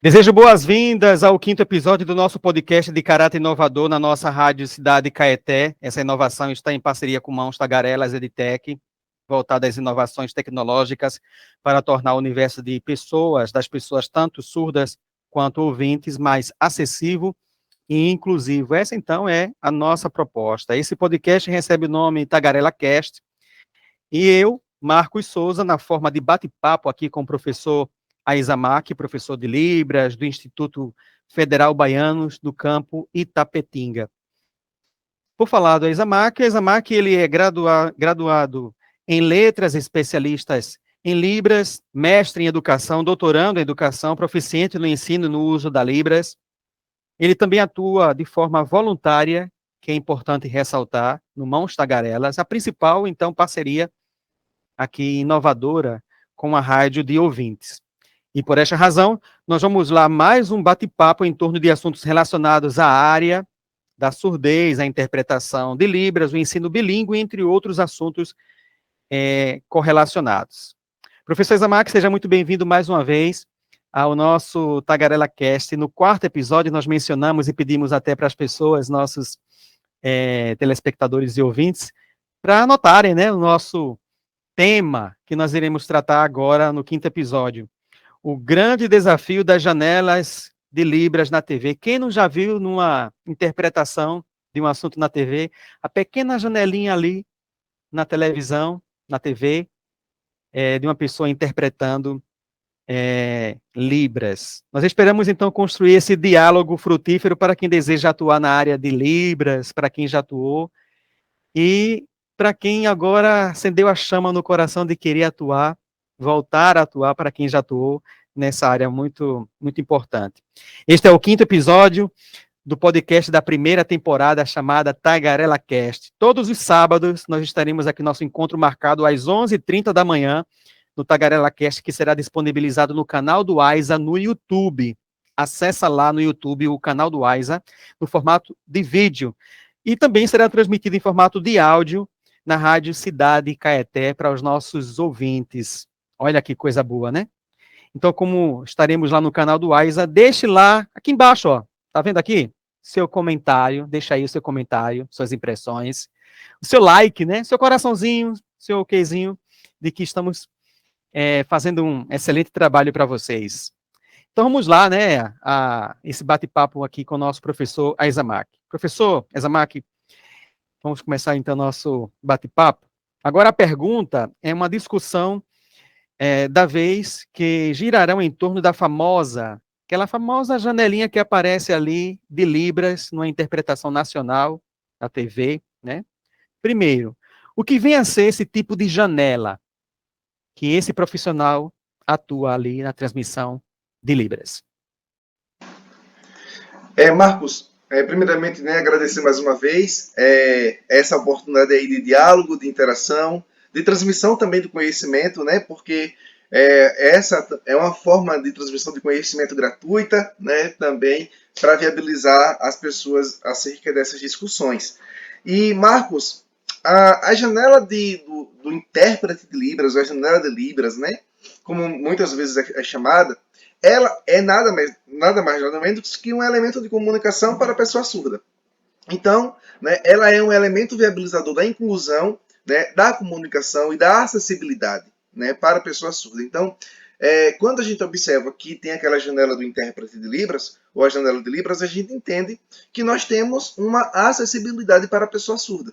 Desejo boas-vindas ao 5º episódio do nosso podcast de caráter inovador na nossa rádio Cidade Caeté. Essa inovação está em parceria com Mãos Tagarelas EdTech, voltada às inovações tecnológicas para tornar o universo de pessoas, das pessoas tanto surdas quanto ouvintes, mais acessível e inclusivo. Essa, então, é a nossa proposta. Esse podcast recebe o nome Tagarela Cast e eu, Marcos Souza, na forma de bate-papo aqui com o professor Aizamac, professor de Libras, do Instituto Federal Baianos do Campo Itapetinga. Por falar do Aizamac, ele é graduado em Letras, especialistas em Libras, mestre em Educação, doutorando em Educação, proficiente no ensino e no uso da Libras. Ele também atua de forma voluntária, que é importante ressaltar, no Mãos Tagarelas, a principal, então, parceria aqui inovadora com a rádio de ouvintes. E por esta razão, nós vamos lá mais um bate-papo em torno de assuntos relacionados à área da surdez, a interpretação de Libras, o ensino bilíngue, entre outros assuntos correlacionados. Professor Aizamac, seja muito bem-vindo mais uma vez ao nosso Tagarela Cast. No 4º episódio, nós mencionamos e pedimos até para as pessoas, nossos telespectadores e ouvintes, para anotarem, né, o nosso tema que nós iremos tratar agora no 5º episódio. O grande desafio das janelas de Libras na TV. Quem não já viu numa interpretação de um assunto na TV, a pequena janelinha ali na televisão, na TV, de uma pessoa interpretando Libras. Nós esperamos, então, construir esse diálogo frutífero para quem deseja atuar na área de Libras, para quem já atuou, e para quem agora acendeu a chama no coração de querer atuar, voltar a atuar para quem já atuou nessa área muito, muito importante. Este é o 5º episódio do podcast da primeira temporada, chamada Tagarela Cast. Todos os sábados nós estaremos aqui, nosso encontro marcado às 11h30 da manhã, no Tagarela Cast, que será disponibilizado no canal do Aiza no YouTube. Acessa lá no YouTube o canal do Aiza, no formato de vídeo. E também será transmitido em formato de áudio na Rádio Cidade Caeté para os nossos ouvintes. Olha que coisa boa, né? Então, como estaremos lá no canal do Aiza, deixe lá, aqui embaixo, ó, tá vendo aqui? Seu comentário, deixa aí o seu comentário, suas impressões, o seu like, né? Seu coraçãozinho, seu okzinho, de que estamos fazendo um excelente trabalho para vocês. Então, vamos lá, né, esse bate-papo aqui com o nosso professor Aizamac. Professor Aizamac, vamos começar então nosso bate-papo. Agora a pergunta é uma discussão da vez que girarão em torno da aquela famosa janelinha que aparece ali de Libras numa interpretação nacional da TV, né? Primeiro, o que vem a ser esse tipo de janela que esse profissional atua ali na transmissão de Libras? Marcos, primeiramente, né, agradecer mais uma vez essa oportunidade aí de diálogo, de interação, de transmissão também do conhecimento, né, porque essa é uma forma de transmissão de conhecimento gratuita, né, também para viabilizar as pessoas acerca dessas discussões. E, Marcos, a janela do intérprete de Libras, ou a janela de Libras, né, como muitas vezes é chamada, ela é nada mais nada menos que um elemento de comunicação para a pessoa surda. Então, né, ela é um elemento viabilizador da inclusão, né, da comunicação e da acessibilidade, né, para a pessoa surda. Então, quando a gente observa que tem aquela janela do intérprete de Libras, ou a janela de Libras, a gente entende que nós temos uma acessibilidade para a pessoa surda.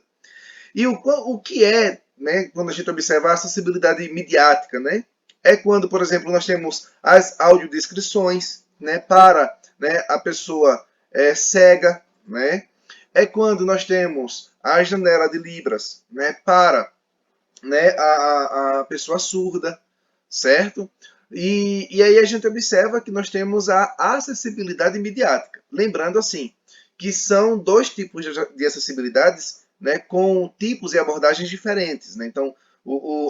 E o que é, né, quando a gente observa a acessibilidade midiática, né? É quando, por exemplo, nós temos as audiodescrições, né, para, né, a pessoa cega, né? É quando nós temos a janela de Libras, né, para, né, a pessoa surda, certo? E aí a gente observa que nós temos a acessibilidade midiática. Lembrando, assim, que são dois tipos de acessibilidades, né, com tipos e abordagens diferentes. Né? Então,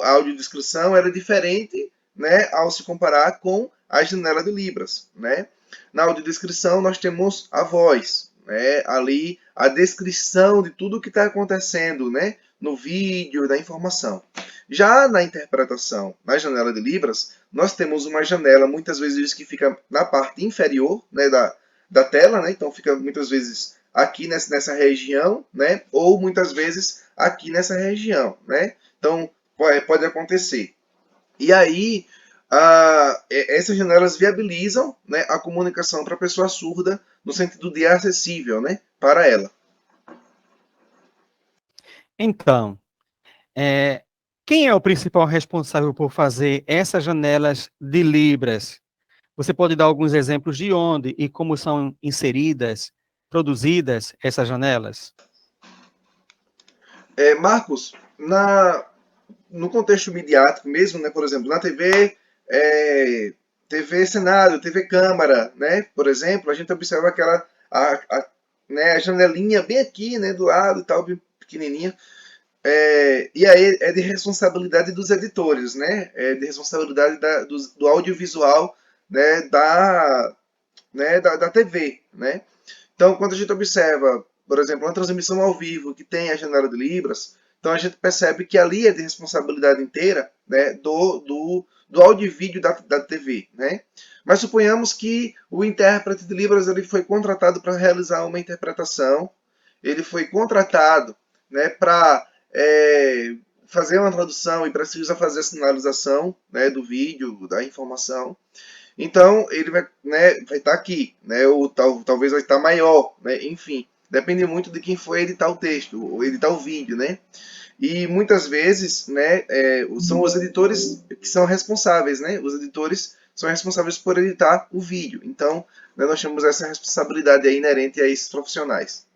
a audiodescrição era diferente, né, ao se comparar com a janela de Libras. Né? Na audiodescrição, nós temos a voz, né, ali a descrição de tudo o que está acontecendo, né, no vídeo, da informação. Já na interpretação, na janela de Libras, nós temos uma janela, muitas vezes que fica na parte inferior, né, da tela, né? Então fica muitas vezes aqui nessa região, né? Ou muitas vezes aqui nessa região, né? Então pode acontecer. E aí, essas janelas viabilizam, né, a comunicação para a pessoa surda no sentido de acessível, né, para ela. Então, é, quem é o principal responsável por fazer essas janelas de Libras? Você pode dar alguns exemplos de onde e como são inseridas, produzidas essas janelas? Marcos, no contexto midiático mesmo, né, por exemplo, na TV, TV Senado, TV Câmara, né, por exemplo, a gente observa aquela né, a janelinha bem aqui, né, do lado e tal, bem pequenininha. E aí é de responsabilidade dos editores, né? É de responsabilidade do audiovisual, né? Da TV, né? Então, quando a gente observa, por exemplo, uma transmissão ao vivo que tem a janela de Libras, então a gente percebe que ali é de responsabilidade inteira, né, do áudio e vídeo da TV, né? Mas suponhamos que o intérprete de Libras ele foi contratado para realizar uma interpretação, ele foi contratado, né, para fazer uma tradução e precisa fazer a sinalização, né, do vídeo, da informação. Então, ele vai estar aqui, né? Ou talvez vai estar maior, né? Enfim, depende muito de quem for editar o texto, ou editar o vídeo, né? E muitas vezes, né, são os editores que são responsáveis, né? Os editores são responsáveis por editar o vídeo. Então, né, nós temos essa responsabilidade aí inerente a esses profissionais.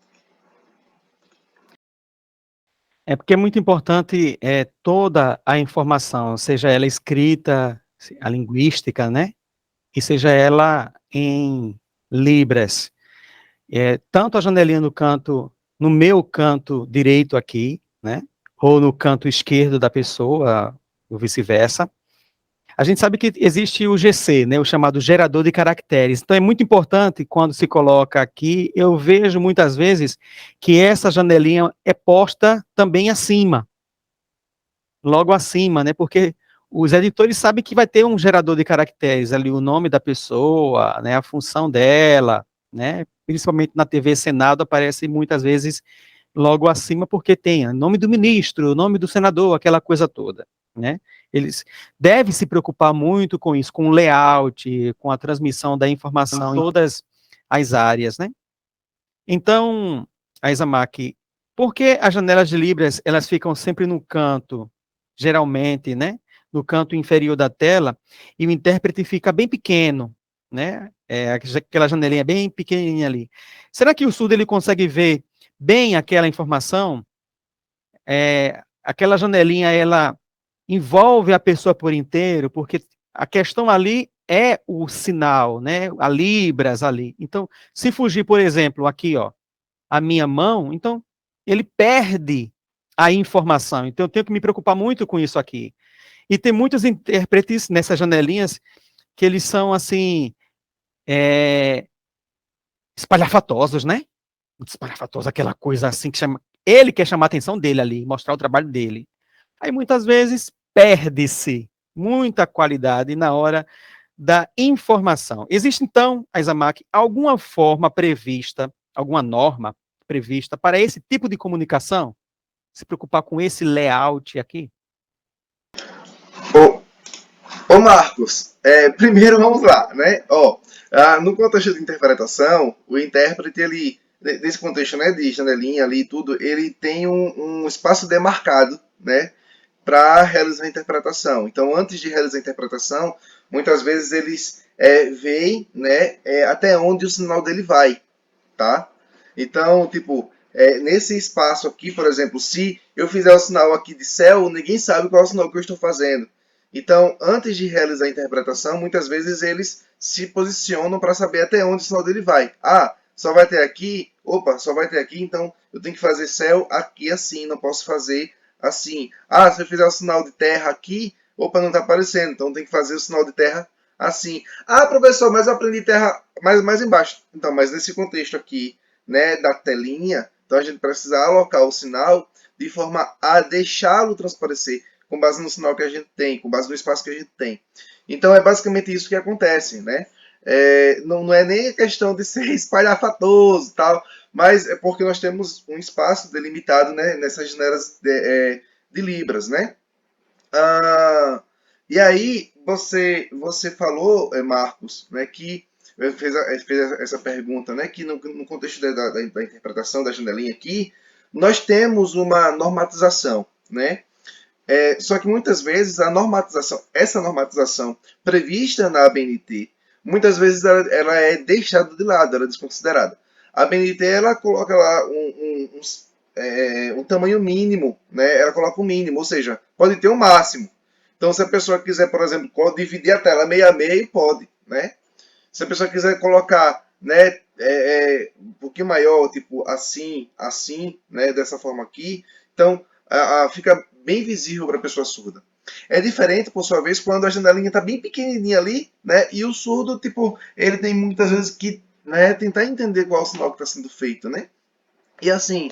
É porque é muito importante toda a informação, seja ela escrita, a linguística, né? E seja ela em Libras. Tanto a janelinha no canto, no meu canto direito aqui, né? Ou no canto esquerdo da pessoa, ou vice-versa. A gente sabe que existe o GC, né, o chamado gerador de caracteres. Então é muito importante quando se coloca aqui, eu vejo muitas vezes que essa janelinha é posta também acima, logo acima, né? Porque os editores sabem que vai ter um gerador de caracteres ali, o nome da pessoa, né, a função dela, né? Principalmente na TV Senado aparece muitas vezes logo acima porque tem o nome do ministro, o nome do senador, aquela coisa toda, né? Eles devem se preocupar muito com isso, com o layout, com a transmissão da informação em todas as áreas, né? Então, a Isamaki, por que as janelas de Libras, elas ficam sempre no canto, geralmente, né? No canto inferior da tela, e o intérprete fica bem pequeno, né? Aquela janelinha bem pequenininha ali. Será que o surdo ele consegue ver bem aquela informação? Aquela janelinha, ela envolve a pessoa por inteiro, porque a questão ali é o sinal, né? A Libras ali. Então, se fugir, por exemplo, aqui, ó, a minha mão, então ele perde a informação. Então eu tenho que me preocupar muito com isso aqui. E tem muitos intérpretes nessas janelinhas que eles são assim espalhafatosos, né? Muito espalhafatoso, aquela coisa assim que chama. Ele quer chamar a atenção dele ali, mostrar o trabalho dele. Aí muitas vezes perde-se muita qualidade na hora da informação. Existe então, Aizamak, alguma forma prevista, alguma norma prevista para esse tipo de comunicação? Se preocupar com esse layout aqui? Ô, Marcos, primeiro vamos lá, né? No contexto de interpretação, o intérprete, ele, nesse contexto, né, de janelinha ali e tudo, ele tem um espaço demarcado, né, para realizar a interpretação. Então, antes de realizar a interpretação, muitas vezes eles veem, né, até onde o sinal dele vai, tá? Então, tipo, nesse espaço aqui, por exemplo, se eu fizer o sinal aqui de céu, ninguém sabe qual é o sinal que eu estou fazendo. Então, antes de realizar a interpretação, muitas vezes eles se posicionam para saber até onde o sinal dele vai. Ah, só vai ter aqui, opa, só vai ter aqui, então eu tenho que fazer céu aqui assim, não posso fazer assim. Ah, se eu fizer o sinal de terra aqui, opa, não está aparecendo, então tem que fazer o sinal de terra assim. Ah, professor, mas eu aprendi terra mais embaixo. Então, mas nesse contexto aqui, né, da telinha, então a gente precisa alocar o sinal de forma a deixá-lo transparecer com base no sinal que a gente tem, com base no espaço que a gente tem. Então é basicamente isso que acontece, né? Não é nem a questão de ser espalhafatoso e tal, mas é porque nós temos um espaço delimitado, né, nessas janelas de Libras, né? Ah, e aí você falou, Marcos, né, que fez essa pergunta, né, que no contexto da interpretação da janelinha aqui, nós temos uma normatização, né? Só que muitas vezes essa normatização prevista na ABNT, muitas vezes ela é deixada de lado, ela é desconsiderada. A ABNT ela coloca lá um tamanho mínimo, né? Ela coloca o mínimo, ou seja, pode ter um máximo. Então, se a pessoa quiser, por exemplo, dividir a tela meio a meio, pode, né? Se a pessoa quiser colocar, né, um pouquinho maior, tipo assim, assim, né, dessa forma aqui, então fica bem visível para a pessoa surda. É diferente, por sua vez, quando a janelinha está bem pequenininha ali, né, e o surdo, tipo, ele tem muitas vezes que, né, tentar entender qual é o sinal que está sendo feito, né? E assim,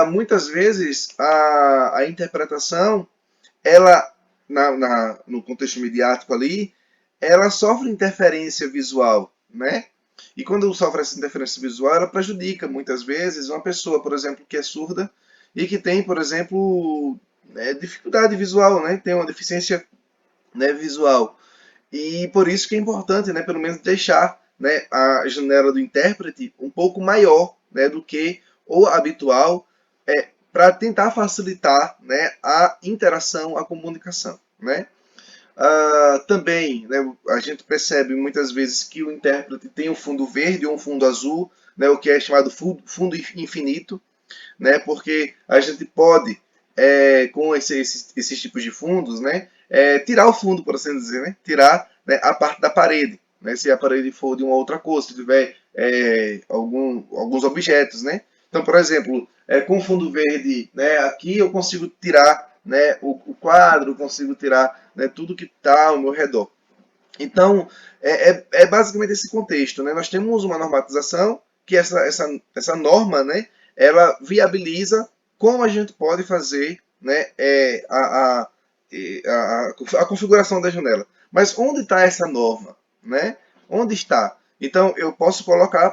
muitas vezes a interpretação, ela, no contexto midiático ali, ela sofre interferência visual, né? E quando sofre essa interferência visual, ela prejudica muitas vezes uma pessoa, por exemplo, que é surda e que tem, por exemplo, dificuldade visual, né? Tem uma deficiência, né, visual. E por isso que é importante, né, pelo menos deixar, né, a janela do intérprete um pouco maior, né, do que o habitual, para tentar facilitar, né, a interação, a comunicação, né? Também, né, a gente percebe muitas vezes que o intérprete tem um fundo verde ou um fundo azul, né, o que é chamado fundo infinito, né, porque a gente pode, com esses tipos de fundos, né, tirar o fundo, por assim dizer, né, tirar, né, a parte da parede, né, se a parede for de uma outra cor, se tiver alguns objetos, né. Então, por exemplo, com fundo verde, né, aqui eu consigo tirar, né, o quadro, consigo tirar, né, tudo que está ao meu redor. Então, é basicamente esse contexto, né? Nós temos uma normatização que essa norma, né, ela viabiliza como a gente pode fazer, né, a configuração da janela. Mas onde está essa norma, né? Onde está? Então, eu posso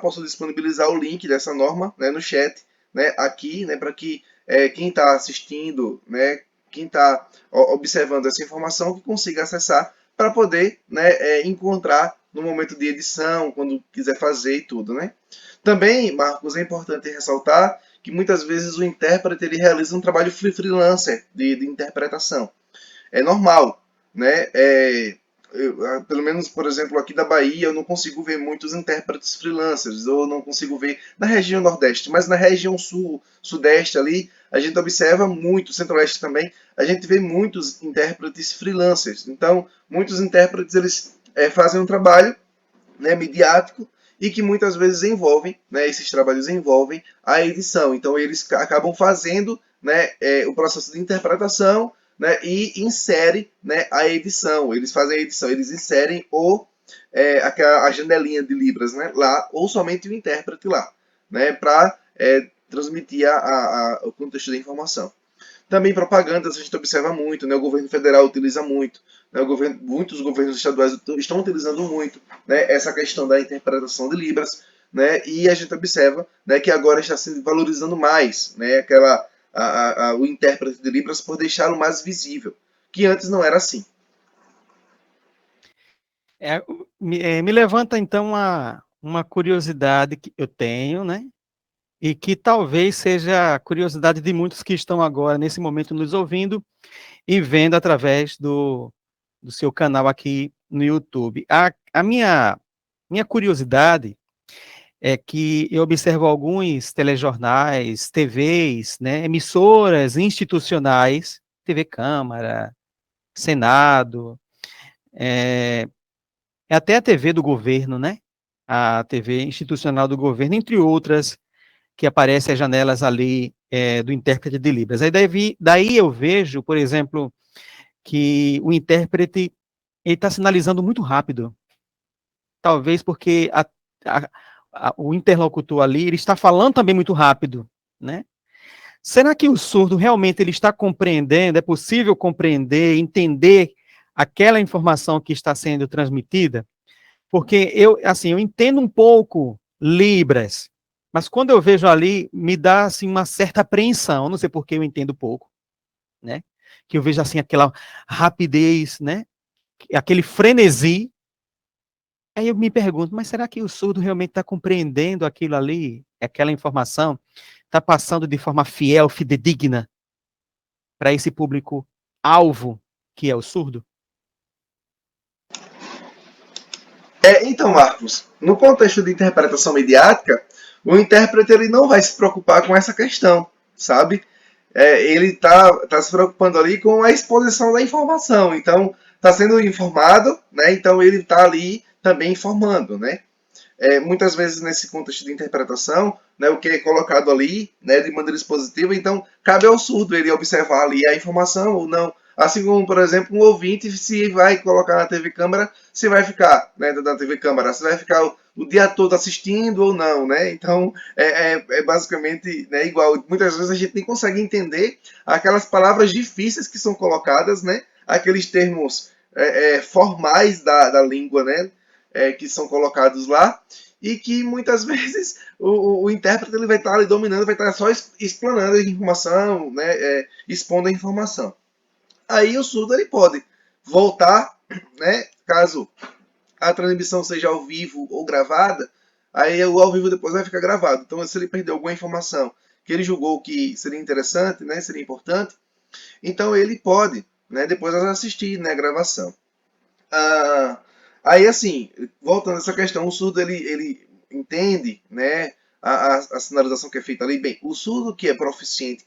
posso disponibilizar o link dessa norma, né, no chat, né, aqui, né, para que quem está assistindo, né, quem está observando essa informação, que consiga acessar para poder, né, encontrar no momento de edição, quando quiser fazer e tudo, né? Também, Marcos, é importante ressaltar que muitas vezes o intérprete ele realiza um trabalho freelancer de interpretação. É normal, né? Pelo menos, por exemplo, aqui da Bahia, eu não consigo ver muitos intérpretes freelancers, ou não consigo ver na região Nordeste, mas na região Sul, Sudeste ali, a gente observa muito, Centro-Oeste também, a gente vê muitos intérpretes freelancers. Então, muitos intérpretes, eles fazem um trabalho, né, midiático, e que muitas vezes envolvem, né, esses trabalhos envolvem a edição. Então, eles acabam fazendo, né, o processo de interpretação, né, e insere, né, a edição. Eles fazem a edição, eles inserem a janelinha de Libras, né, lá, ou somente o intérprete lá, né, para transmitir o contexto da informação. Também propagandas a gente observa muito, né? O governo federal utiliza muito, né? Muitos governos estaduais estão utilizando muito, né, essa questão da interpretação de Libras, né? E a gente observa, né, que agora está se valorizando mais, né, o intérprete de Libras por deixá-lo mais visível, que antes não era assim. Me levanta então uma curiosidade que eu tenho, né? E que talvez seja a curiosidade de muitos que estão agora, nesse momento, nos ouvindo e vendo através do seu canal aqui no YouTube. A minha curiosidade é que eu observo alguns telejornais, TVs, né, emissoras institucionais, TV Câmara, Senado, até a TV do governo, né? A TV institucional do governo, entre outras, que aparecem as janelas ali do intérprete de Libras. Aí daí eu vejo, por exemplo, que o intérprete está sinalizando muito rápido, talvez porque o interlocutor ali ele está falando também muito rápido, né? Será que o surdo realmente ele está compreendendo? É possível compreender, entender aquela informação que está sendo transmitida? Porque eu entendo um pouco Libras, mas quando eu vejo ali, me dá assim uma certa apreensão. Não sei por que eu entendo pouco, né? Que eu vejo assim aquela rapidez, né? Aquele frenesi. Aí eu me pergunto, mas será que o surdo realmente está compreendendo aquilo ali, aquela informação, está passando de forma fiel, fidedigna para esse público alvo que é o surdo? Então, Marcos, no contexto de interpretação mediática, o intérprete ele não vai se preocupar com essa questão, sabe? Ele está se preocupando ali com a exposição da informação. Então, está sendo informado, né? Então ele está ali também informando, né? Muitas vezes nesse contexto de interpretação, né, o que é colocado ali, né, de maneira expositiva, então cabe ao surdo ele observar ali a informação ou não. Assim como, por exemplo, um ouvinte, se vai colocar na TV câmara, se vai ficar, né, na TV câmara, se vai ficar o dia todo assistindo ou não, né? Então é basicamente, né, igual. Muitas vezes a gente nem consegue entender aquelas palavras difíceis que são colocadas, né? Aqueles termos formais da língua, né? Que são colocados lá e que muitas vezes o intérprete ele vai estar ali dominando, vai estar só explanando a informação, né, expondo a informação. Aí o surdo ele pode voltar, né, caso a transmissão seja ao vivo ou gravada, aí o ao vivo depois vai ficar gravado. Então, se ele perdeu alguma informação que ele julgou que seria interessante, né, seria importante, então ele pode, né, depois assistir, né, a gravação. Ah, aí, assim, voltando a essa questão, o surdo ele entende, né, a sinalização que é feita ali. Bem, o surdo que é proficiente,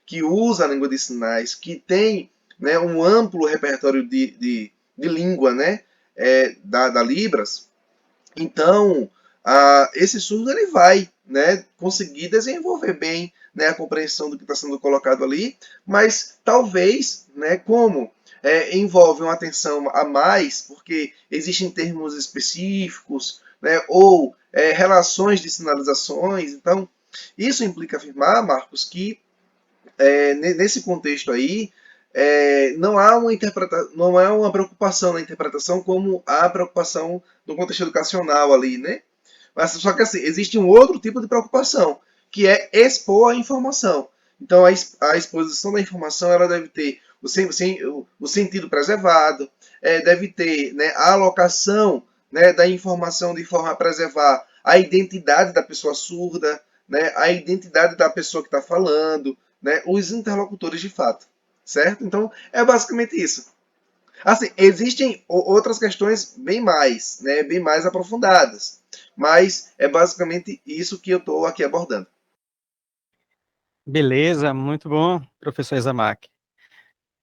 que usa a língua de sinais, que tem, né, um amplo repertório de língua, né, da Libras, então esse surdo ele vai, né, conseguir desenvolver bem, né, a compreensão do que está sendo colocado ali, mas talvez, né, como envolve uma atenção a mais, porque existem termos específicos, né, ou relações de sinalizações. Então, isso implica afirmar, Marcos, que nesse contexto aí, não há uma preocupação na interpretação como a preocupação no contexto educacional ali, né? Mas só que assim, existe um outro tipo de preocupação, que é expor a informação. Então a exposição da informação ela deve ter o sentido preservado, deve ter, né, a alocação, né, da informação de forma a preservar a identidade da pessoa surda, né, a identidade da pessoa que está falando, né, os interlocutores de fato, certo? Então é basicamente isso. Assim, existem outras questões bem mais, né, bem mais aprofundadas, mas é basicamente isso que eu estou aqui abordando. Beleza, muito bom, professor Izamaki.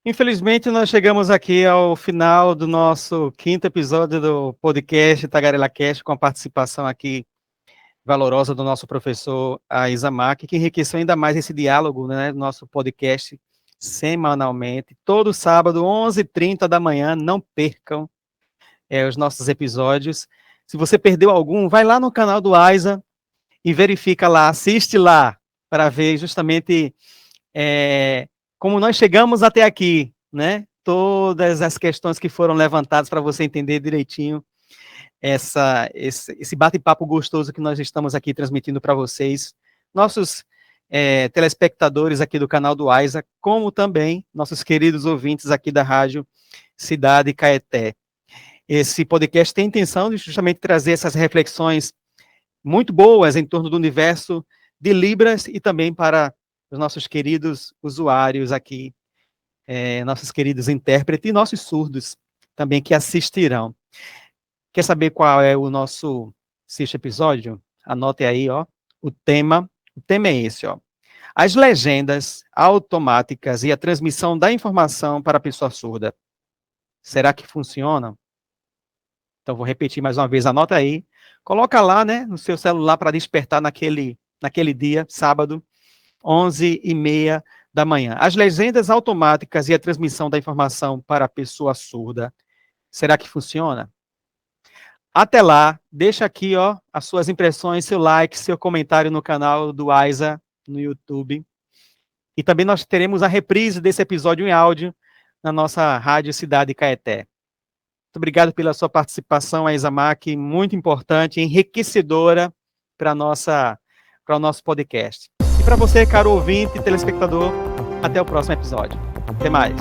Infelizmente, nós chegamos aqui ao final do nosso quinto episódio do podcast Tagarela Cast, com a participação aqui valorosa do nosso professor Izamaki, que enriqueceu ainda mais esse diálogo, né, do nosso podcast semanalmente, todo sábado, 11h30 da manhã, não percam os nossos episódios. Se você perdeu algum, vai lá no canal do Aiza e verifica lá, assiste lá, para ver justamente como nós chegamos até aqui, né? Todas as questões que foram levantadas para você entender direitinho esse bate-papo gostoso que nós estamos aqui transmitindo para vocês, nossos telespectadores aqui do canal do Aiza, como também nossos queridos ouvintes aqui da Rádio Cidade Caeté. Esse podcast tem a intenção de justamente trazer essas reflexões muito boas em torno do universo de Libras e também para os nossos queridos usuários aqui, nossos queridos intérpretes e nossos surdos também que assistirão. Quer saber qual é o nosso sexto episódio? Anote aí, ó, o tema. O tema é esse, ó. As legendas automáticas e a transmissão da informação para a pessoa surda. Será que funcionam? Então, vou repetir mais uma vez, anota aí. Coloca lá, né, no seu celular para despertar naquele dia, sábado, 11h30 da manhã. As legendas automáticas e a transmissão da informação para a pessoa surda. Será que funciona? Até lá, deixa aqui, ó, as suas impressões, seu like, seu comentário no canal do Aiza, no YouTube. E também nós teremos a reprise desse episódio em áudio na nossa Rádio Cidade Caeté. Muito obrigado pela sua participação, Aizamac, muito importante, enriquecedora para o nosso podcast. E para você, caro ouvinte e telespectador, até o próximo episódio. Até mais.